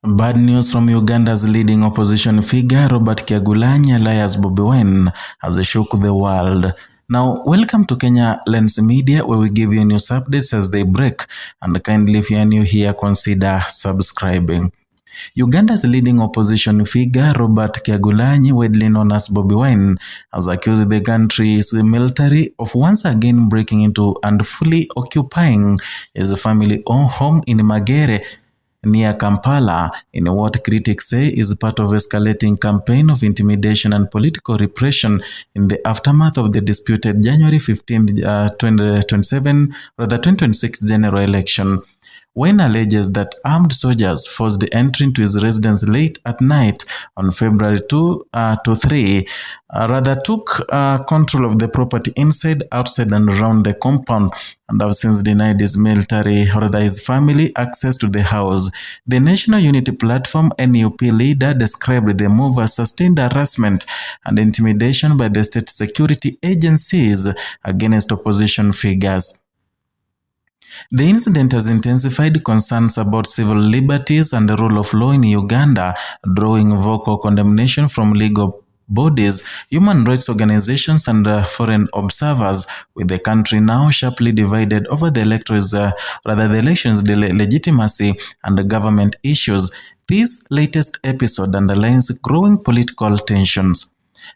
Bad news from Uganda's leading opposition figure, Robert Kyagulanyi alias Bobi Wine, has shook the world. Now, welcome to Kenya Lens Media, where we give you news updates as they break. And kindly, if you are new here, consider subscribing. Uganda's leading opposition figure, Robert Kyagulanyi, widely known as Bobi Wine, has accused the country's military of once again breaking into and fully occupying his family home in Magere, near Kampala, in what critics say is part of escalating campaign of intimidation and political repression in the aftermath of the disputed January 15, 2026 general election. Wayne alleges that armed soldiers forced entry into his residence late at night on February 2 to 3, took control of the property inside, outside and around the compound, and have since denied his military or his family access to the house. The National Unity Platform NUP leader described the move as sustained harassment and intimidation by the state security agencies against opposition figures. The incident has intensified concerns about civil liberties and the rule of law in Uganda, drawing vocal condemnation from legal bodies, human rights organizations and foreign observers, with the country now sharply divided over the election's legitimacy and the government issues. This latest episode underlines growing political tensions.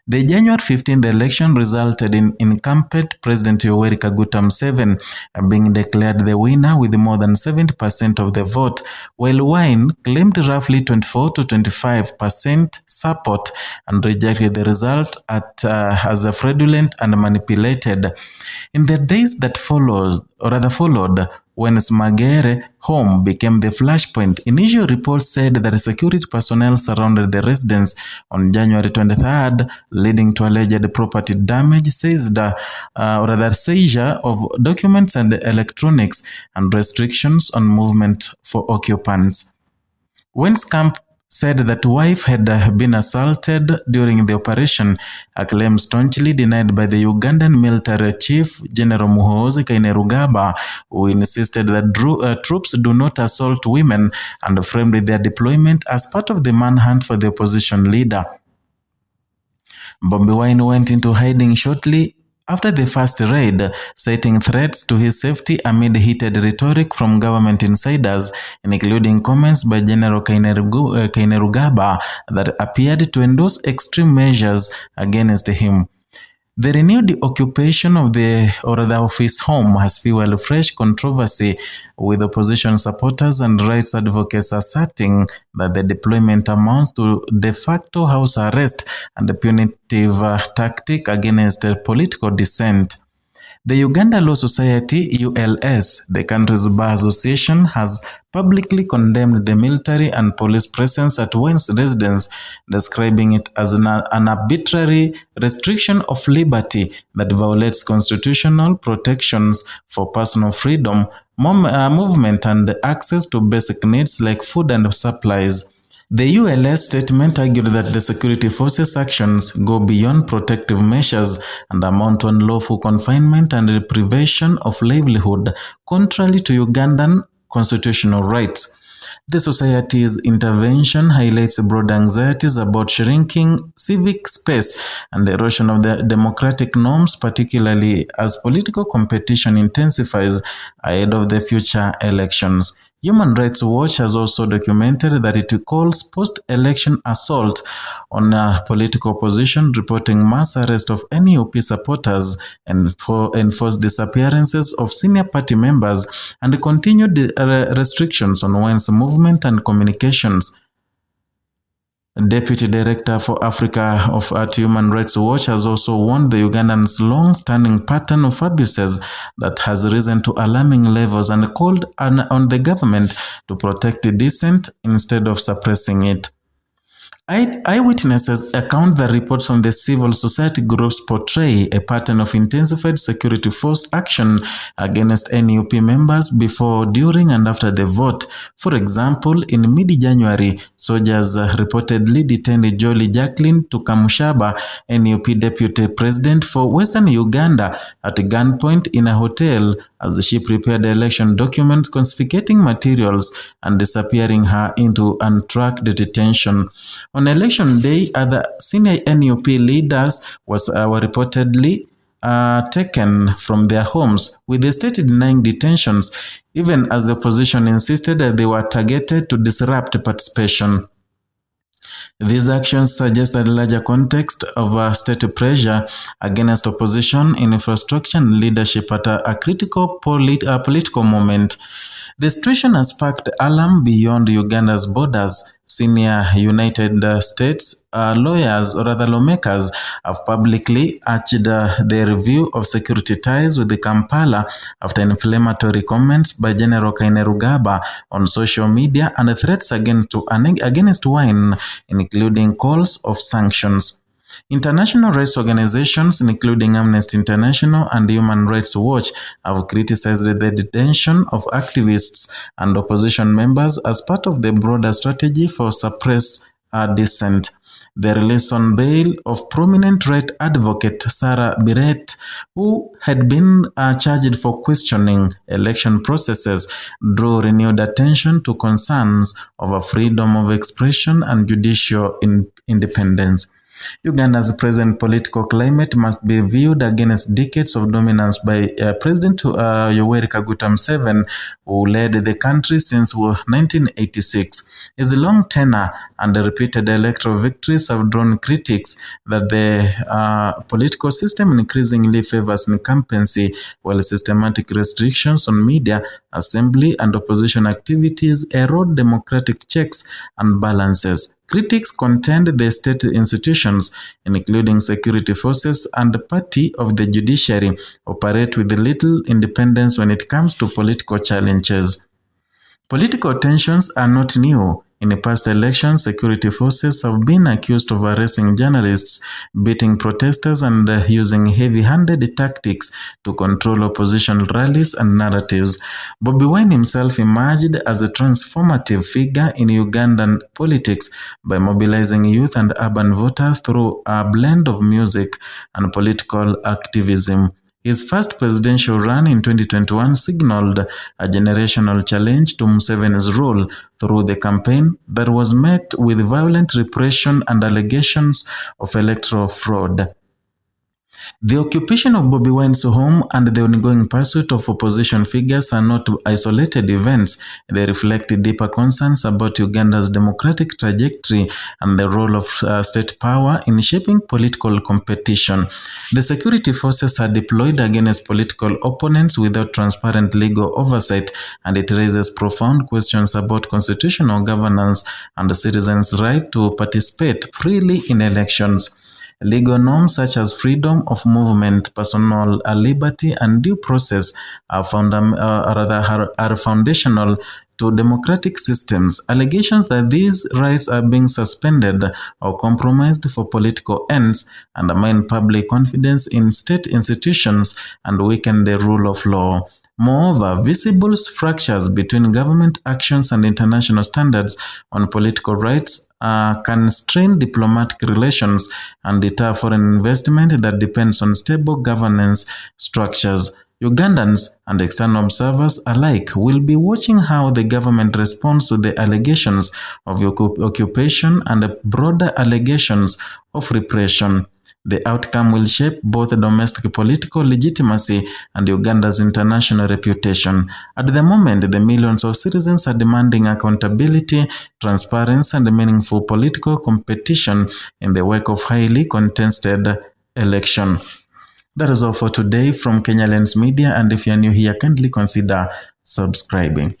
The January 15th election resulted in incumbent President Yoweri Kaguta Museveni being declared the winner with more than 70% of the vote, while Wine claimed roughly 24 to 25% support and rejected the result as fraudulent and manipulated. In the days that followed, when Magere home became the flashpoint, initial reports said that security personnel surrounded the residence on January 23rd, leading to alleged property damage, seizure of documents and electronics, and restrictions on movement for occupants. Wen's camp said that wife had been assaulted during the operation, a claim staunchly denied by the Ugandan military chief, General Muhoozi Kainerugaba, who insisted that troops do not assault women and framed their deployment as part of the manhunt for the opposition leader. Bobi Wine went into hiding shortly after the first raid, citing threats to his safety amid heated rhetoric from government insiders, including comments by General Kainerugaba that appeared to endorse extreme measures against him. The renewed occupation of his home has fueled fresh controversy, with opposition supporters and rights advocates asserting that the deployment amounts to de facto house arrest and a punitive tactic against political dissent. The Uganda Law Society, ULS, the country's bar association, has publicly condemned the military and police presence at Wayne's residence, describing it as an arbitrary restriction of liberty that violates constitutional protections for personal freedom, movement and access to basic needs like food and supplies. The ULS statement argued that the security forces' actions go beyond protective measures and amount to unlawful confinement and deprivation of livelihood, contrary to Ugandan constitutional rights. The society's intervention highlights broad anxieties about shrinking civic space and erosion of the democratic norms, particularly as political competition intensifies ahead of the future elections. Human Rights Watch has also documented that it calls post-election assault on political opposition, reporting mass arrest of NUP supporters and enforced disappearances of senior party members and continued restrictions on one's movement and communications. Deputy Director for Africa at Human Rights Watch has also warned the Ugandans' long-standing pattern of abuses that has risen to alarming levels and called on the government to protect the dissent instead of suppressing it. Eyewitnesses account that reports from the civil society groups portray a pattern of intensified security force action against NUP members before, during, and after the vote. For example, in mid-January, soldiers reportedly detained Jolly Jacqueline Tukamushaba, NUP deputy president for Western Uganda, at gunpoint in a hotel as she prepared election documents, confiscating materials and disappearing her into untracked detention. On election day, other senior NUP leaders were reportedly taken from their homes, with the state denying detentions, even as the opposition insisted that they were targeted to disrupt participation. These actions suggest a larger context of state pressure against opposition in infrastructure and leadership at a critical political moment. The situation has sparked alarm beyond Uganda's borders. Senior United States lawyers, or rather lawmakers, have publicly urged the review of security ties with Kampala after inflammatory comments by General Kainerugaba on social media and threats against wine, including calls of sanctions. International rights organizations, including Amnesty International and Human Rights Watch, have criticized the detention of activists and opposition members as part of the broader strategy for suppress dissent. The release on bail of prominent right advocate Sarah Biret, who had been charged for questioning election processes, drew renewed attention to concerns over freedom of expression and judicial independence. Uganda's present political climate must be viewed against decades of dominance by President Yoweri Kaguta Museveni, who led the country since 1986. His long tenure and repeated electoral victories have drawn critics that the political system increasingly favors incumbency, while systematic restrictions on media, assembly, and opposition activities erode democratic checks and balances. Critics contend the state institutions, including security forces and the party of the judiciary, operate with little independence when it comes to political challenges. Political tensions are not new. In the past elections, security forces have been accused of arresting journalists, beating protesters, and using heavy-handed tactics to control opposition rallies and narratives. Bobi Wine himself emerged as a transformative figure in Ugandan politics by mobilizing youth and urban voters through a blend of music and political activism. His first presidential run in 2021 signaled a generational challenge to Museveni's rule through the campaign that was met with violent repression and allegations of electoral fraud. The occupation of Bobi Wine's home and the ongoing pursuit of opposition figures are not isolated events. They reflect deeper concerns about Uganda's democratic trajectory and the role of state power in shaping political competition. The security forces are deployed against political opponents without transparent legal oversight, and it raises profound questions about constitutional governance and the citizens' right to participate freely in elections. Legal norms such as freedom of movement, personal liberty, and due process are foundational to democratic systems. Allegations that these rights are being suspended or compromised for political ends undermine public confidence in state institutions and weaken the rule of law. Moreover, visible fractures between government actions and international standards on political rights can strain diplomatic relations and deter foreign investment that depends on stable governance structures. Ugandans and external observers alike will be watching how the government responds to the allegations of occupation and broader allegations of repression. The outcome will shape both domestic political legitimacy and Uganda's international reputation. At the moment, the millions of citizens are demanding accountability, transparency, and meaningful political competition in the wake of highly contested election. That is all for today from Kenya Lens Media, and if you are new here, kindly consider subscribing.